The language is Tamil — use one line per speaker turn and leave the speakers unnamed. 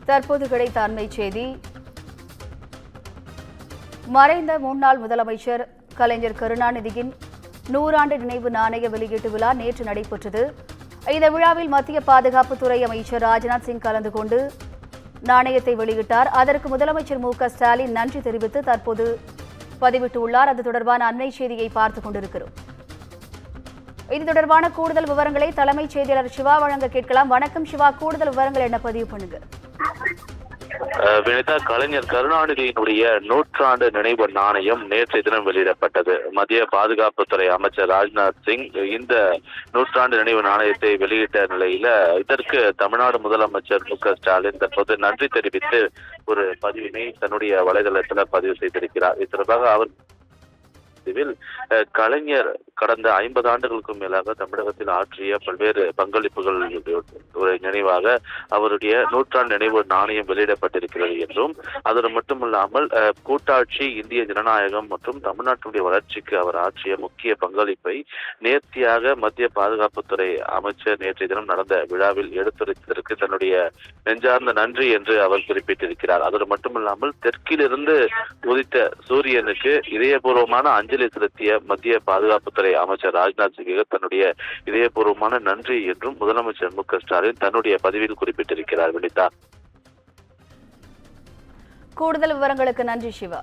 தற்போது கிடைத்த அண்மை செய்தி. மறைந்த முன்னாள் முதலமைச்சர் கலைஞர் கருணாநிதியின் 100 ஆண்டு நினைவு நாணய வெளியீட்டு விழா நேற்று நடைபெற்றது. இந்த விழாவில் மத்திய பாதுகாப்புத்துறை அமைச்சர் ராஜ்நாத் சிங் கலந்து கொண்டு நாணயத்தை வெளியிட்டார். அதற்கு முதலமைச்சர் மு.க.ஸ்டாலின் நன்றி தெரிவித்து தற்போது பதிவிட்டுள்ளார். அது தொடர்பான அண்மை செய்தியை பார்த்துக் கொண்டிருக்கிறோம். இது தொடர்பான கூடுதல் விவரங்களை தலைமைச் செய்தியாளர் சிவா வழங்க கேட்கலாம். வணக்கம் சிவா, கூடுதல் விவரங்கள் என்ன பதிவு பண்ணுங்க.
வினிதா, கலைஞர் கருணாநிதியினுடைய 100 ஆண்டு நினைவு நாணயம் நேற்றைய தினம் வெளியிடப்பட்டது. மத்திய பாதுகாப்புத்துறை அமைச்சர் ராஜ்நாத் சிங் இந்த 100 ஆண்டு நினைவு நாணயத்தை வெளியிட்ட நிலையில இதற்கு தமிழ்நாடு முதலமைச்சர் மு.க.ஸ்டாலின் தற்போது நன்றி தெரிவித்து ஒரு பதிவினை தன்னுடைய வலைதளத்தில் பதிவு செய்திருக்கிறார். இது தொடர்பாக அவர் கலைஞர் கடந்த 50 ஆண்டுகளுக்கும் மேலாக தமிழகத்தில் ஆற்றிய பல்வேறு பங்களிப்புகள் நினைவாக அவருடைய 100 ஆண்டு நினைவு நாணயம் வெளியிடப்பட்டிருக்கிறது என்றும், அதோடு மட்டுமல்லாமல் கூட்டாட்சி, இந்திய ஜனநாயகம் மற்றும் தமிழ்நாட்டினுடைய வளர்ச்சிக்கு அவர் ஆற்றிய முக்கிய பங்களிப்பை நேர்த்தியாக மத்திய பாதுகாப்புத்துறை அமைச்சர் நேற்றைய தினம் நடந்த விழாவில் எடுத்துரைத்ததற்கு தன்னுடைய நெஞ்சார்ந்த நன்றி என்று அவர் குறிப்பிட்டிருக்கிறார். அதோடு மட்டுமல்லாமல் தெற்கிலிருந்து உதித்த சூரியனுக்கு இதயபூர்வமான அஞ்சலி செலுத்திய மத்திய பாதுகாப்புத்துறை அமைச்சர் ராஜ்நாத் சிங் தன்னுடைய இதயபூர்வமான நன்றி என்றும் முதலமைச்சர் மு.க.ஸ்டாலின் தன்னுடைய பதிவில் குறிப்பிட்டிருக்கிறார். வினிதா,
கூடுதல் விவரங்களுக்கு நன்றி சிவா.